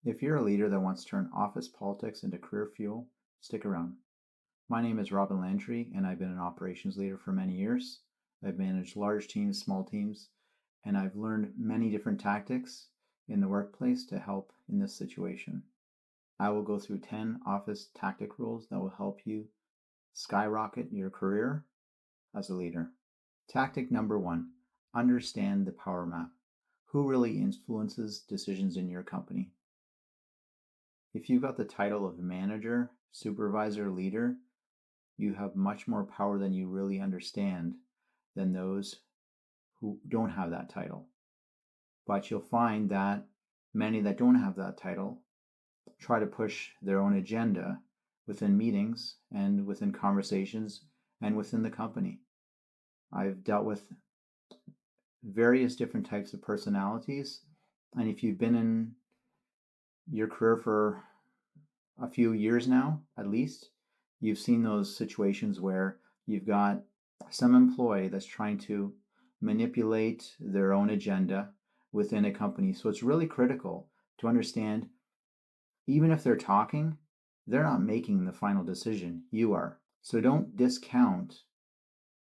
If you're a leader that wants to turn office politics into career fuel, stick around. My name is Robin Landry, and I've been an operations leader for many years. I've managed large teams, small teams, and I've learned many different tactics in the workplace to help in this situation. I will go through 10 office tactic rules that will help you skyrocket your career as a leader. Tactic number 1, understand the power map. Who really influences decisions in your company? If you've got the title of manager, supervisor, leader, you have much more power than you really understand than those who don't have that title. But you'll find that many that don't have that title try to push their own agenda within meetings and within conversations and within the company. I've dealt with various different types of personalities, and if you've been in your career for a few years now, at least, you've seen those situations where you've got some employee that's trying to manipulate their own agenda within a company. So it's really critical to understand, even if they're talking, they're not making the final decision. You are. So don't discount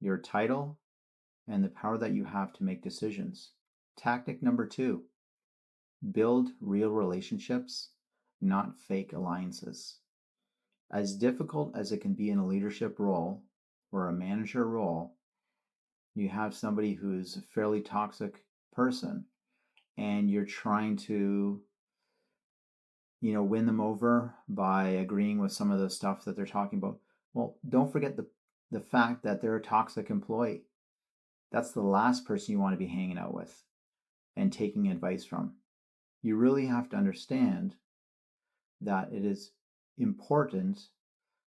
your title and the power that you have to make decisions. Tactic number 2, build real relationships, not fake alliances. As difficult as it can be in a leadership role or a manager role, you have somebody who's a fairly toxic person and you're trying to win them over by agreeing with some of the stuff that they're talking about. Well, don't forget the fact that they're a toxic employee. That's the last person you want to be hanging out with and taking advice from. You really have to understand that it is important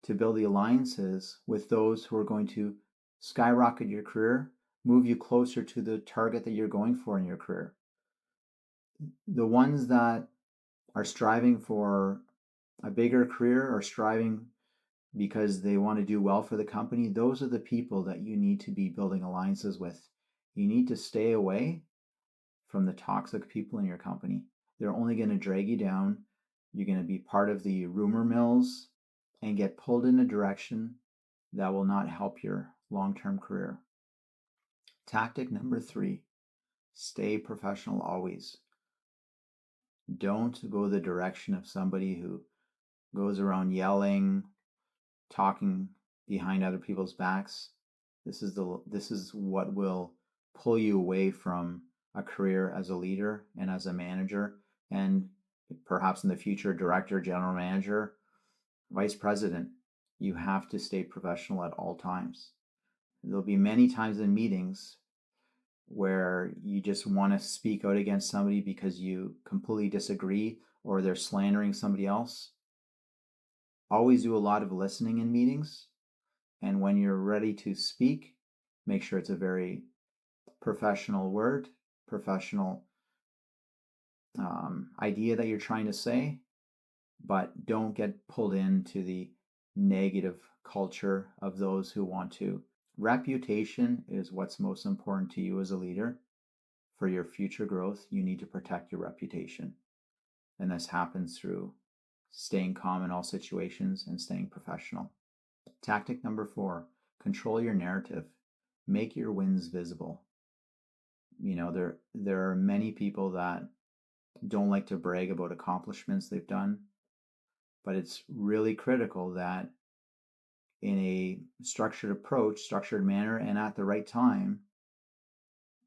to build the alliances with those who are going to skyrocket your career, move you closer to the target that you're going for in your career. The ones that are striving for a bigger career or striving because they want to do well for the company, those are the people that you need to be building alliances with. You need to stay away from the toxic people in your company. They're only going to drag you down. You're going to be part of the rumor mills and get pulled in a direction that will not help your long-term career. Tactic number 3, stay professional always. Don't go the direction of somebody who goes around yelling, talking behind other people's backs. This is what will pull you away from a career as a leader and as a manager, and perhaps in the future director, general manager, vice president. You have to stay professional at all times. There'll be many times in meetings where you just want to speak out against somebody because you completely disagree or they're slandering somebody else. Always do a lot of listening in meetings, and when you're ready to speak, make sure it's a very professional word, professional idea that you're trying to say, but don't get pulled into the negative culture of those who want to. Reputation is what's most important to you as a leader. For your future growth, you need to protect your reputation. And this happens through staying calm in all situations and staying professional. Tactic number 4, control your narrative. Make your wins visible. There are many people that don't like to brag about accomplishments they've done, but it's really critical that in a structured approach, structured manner, and at the right time,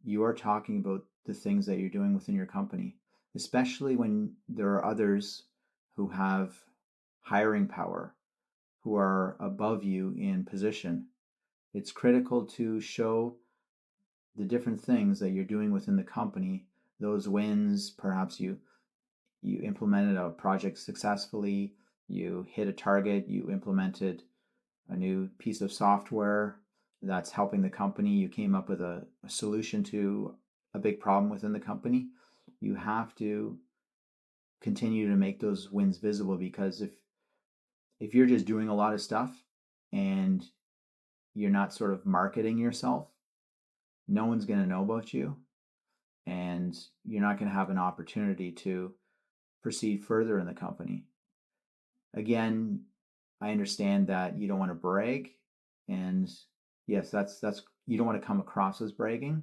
you are talking about the things that you're doing within your company, especially when there are others who have hiring power, who are above you in position. It's critical to show the different things that you're doing within the company, those wins. Perhaps you implemented a project successfully, you hit a target, you implemented a new piece of software that's helping the company, you came up with a solution to a big problem within the company. You have to continue to make those wins visible, because if you're just doing a lot of stuff and you're not sort of marketing yourself, no one's going to know about you, and you're not going to have an opportunity to proceed further in the company. Again, I understand that you don't want to brag, and yes, that's you don't want to come across as bragging,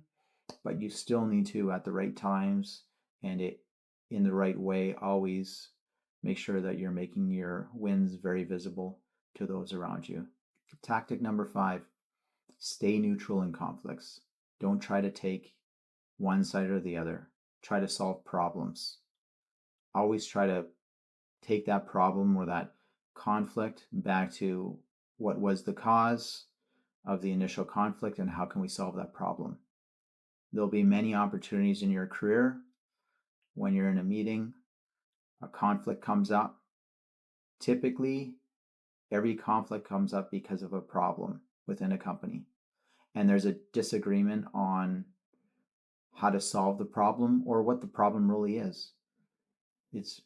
but you still need to, at the right times and it in the right way, always make sure that you're making your wins very visible to those around you. Tactic number 5, stay neutral in conflicts. Don't try to take one side or the other. Try to solve problems. Always try to take that problem or that conflict back to what was the cause of the initial conflict and how can we solve that problem. There'll be many opportunities in your career when you're in a meeting, a conflict comes up. Typically, every conflict comes up because of a problem within a company. And there's a disagreement on how to solve the problem or what the problem really is. It's,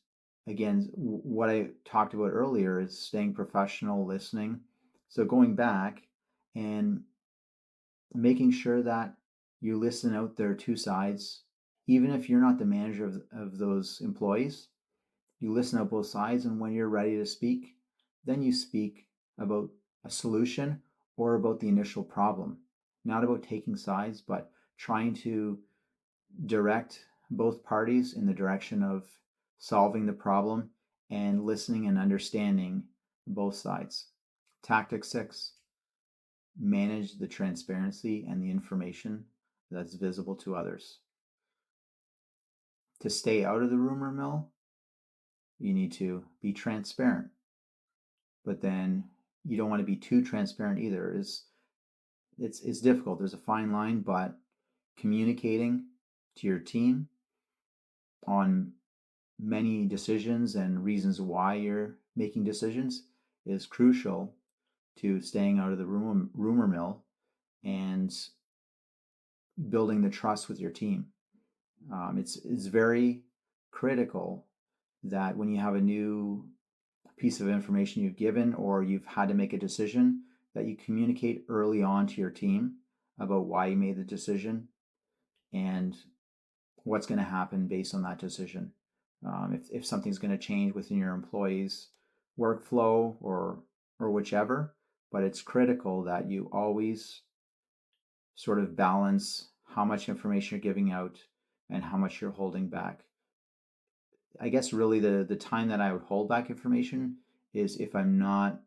again, what I talked about earlier is staying professional, listening. So going back and making sure that you listen out their two sides, even if you're not the manager of those employees, you listen out both sides. And when you're ready to speak, then you speak about a solution or about the initial problem. Not about taking sides, but trying to direct both parties in the direction of solving the problem and listening and understanding both sides. Tactic 6, manage the transparency and the information that's visible to others. To stay out of the rumor mill, you need to be transparent, but then you don't want to be too transparent either. It's difficult. There's a fine line, but communicating to your team on many decisions and reasons why you're making decisions is crucial to staying out of the rumor mill and building the trust with your team. It's very critical that when you have a new piece of information you've given or you've had to make a decision, that you communicate early on to your team about why you made the decision and what's going to happen based on that decision. If something's going to change within your employees' workflow or whichever, but it's critical that you always sort of balance how much information you're giving out and how much you're holding back. I guess really the time that I would hold back information is if I'm not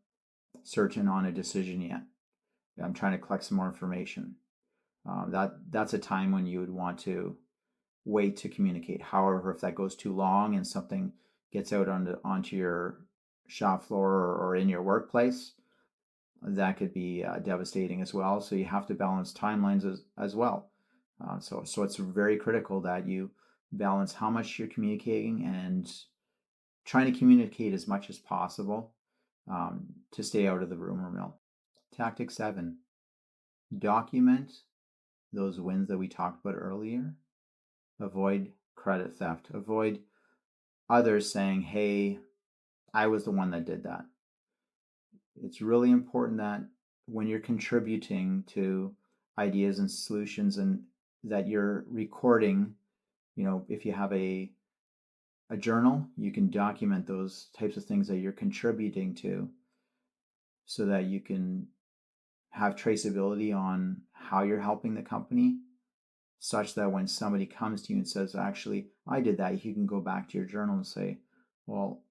certain on a decision yet. I'm trying to collect some more information. That's a time when you would want to wait to communicate. However, if that goes too long and something gets out onto your shop floor or in your workplace, that could be devastating as well. So you have to balance timelines as well. So it's very critical that you balance how much you're communicating and trying to communicate as much as possible to stay out of the rumor mill. Tactic 7, document those wins that we talked about earlier. Avoid credit theft. Avoid others saying, hey, I was the one that did that. It's really important that when you're contributing to ideas and solutions and that you're recording, if you have a journal, you can document those types of things that you're contributing to so that you can have traceability on how you're helping the company, such that when somebody comes to you and says, actually, I did that, you can go back to your journal and say, well,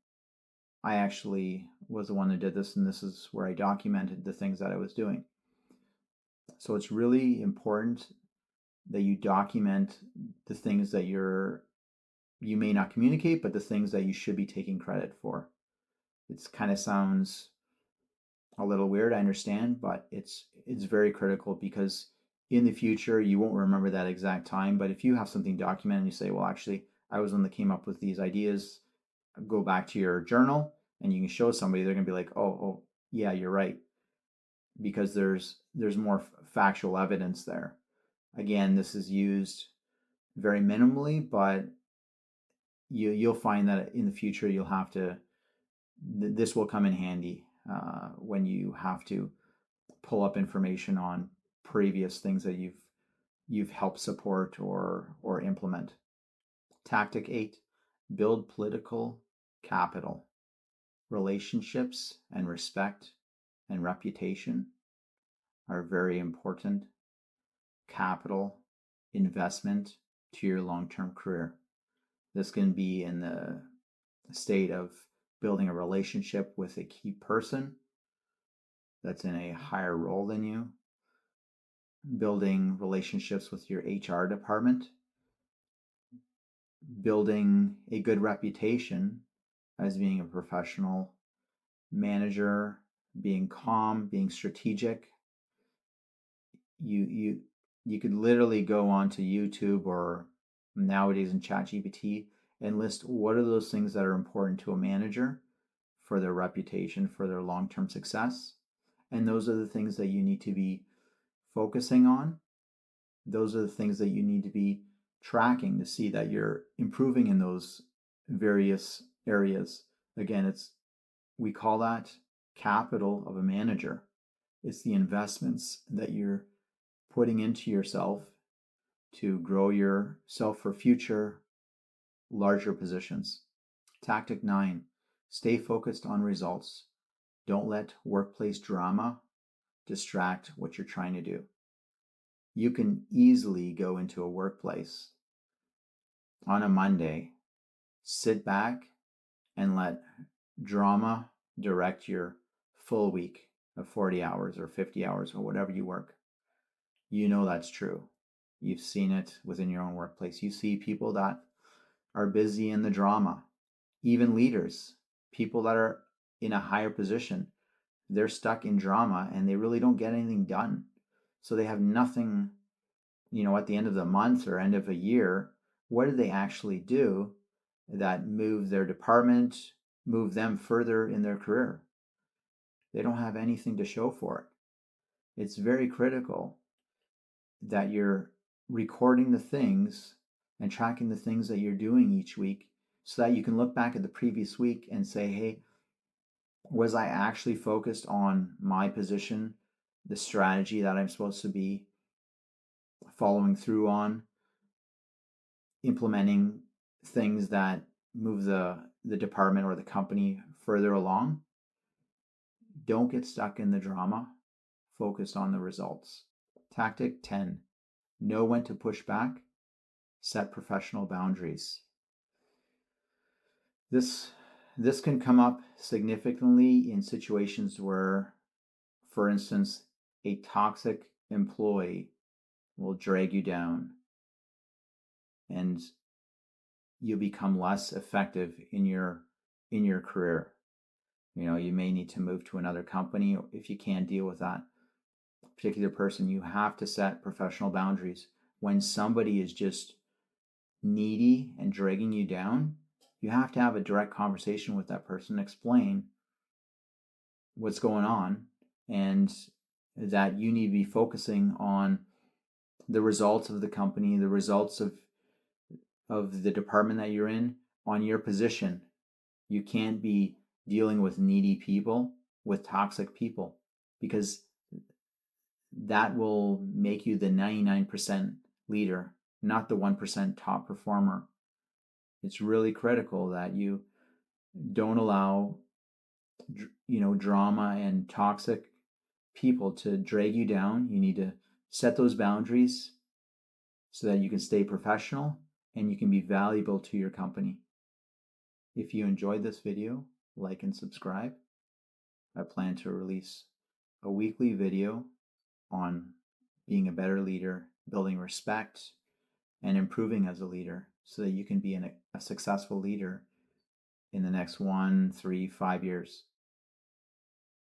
I actually was the one that did this, and this is where I documented the things that I was doing. So it's really important that you document the things that you may not communicate, but the things that you should be taking credit for. It kind of sounds a little weird, I understand, but it's very critical because in the future you won't remember that exact time. But if you have something documented and you say, well, actually, I was the one that came up with these ideas, go back to your journal and you can show somebody, they're going to be like, oh, yeah, you're right, because there's more factual evidence there. Again, this is used very minimally, but you'll find that in the future you'll have to. This will come in handy when you have to pull up information on previous things that you've helped support or implement. Tactic 8, Build political capital. Relationships and respect and reputation are very important capital investment to your long-term career. This can be in the state of building a relationship with a key person that's in a higher role than you, building relationships with your HR department, building a good reputation as being a professional manager, being calm, being strategic. You could literally go onto YouTube or nowadays in ChatGPT and list what are those things that are important to a manager for their reputation, for their long-term success. And those are the things that you need to be focusing on. Those are the things that you need to be tracking to see that you're improving in those various areas. Again, we call that capital of a manager. It's the investments that you're putting into yourself to grow yourself for future larger positions. Tactic 9, stay focused on results. Don't let workplace drama distract what you're trying to do. You can easily go into a workplace on a Monday, sit back and let drama direct your full week of 40 hours or 50 hours or whatever you work. You know that's true. You've seen it within your own workplace. You see people that are busy in the drama, even leaders, people that are in a higher position. They're stuck in drama and they really don't get anything done. So they have nothing, at the end of the month or end of a year. What did they actually do that moved their department, moved them further in their career? They don't have anything to show for it. It's very critical that you're recording the things and tracking the things that you're doing each week so that you can look back at the previous week and say, hey, was I actually focused on my position, the strategy that I'm supposed to be following through on, implementing things that move the department or the company further along? Don't get stuck in the drama. Focus on the results. Tactic 10, know when to push back. Set professional boundaries. This can come up significantly in situations where, for instance, a toxic employee will drag you down and you become less effective in your career. You may need to move to another company if you can't deal with that particular person. You have to set professional boundaries. When somebody is just needy and dragging you down, you have to have a direct conversation with that person, explain what's going on, and that you need to be focusing on the results of the company, the results of the department that you're in, on your position. You can't be dealing with needy people, with toxic people, because that will make you the 99% leader, not the 1% top performer. It's really critical that you don't allow drama and toxic people to drag you down. You need to set those boundaries so that you can stay professional and you can be valuable to your company. If you enjoyed this video, like and subscribe. I plan to release a weekly video on being a better leader, building respect, and improving as a leader so that you can be a successful leader in the next 1, 3, 5 years.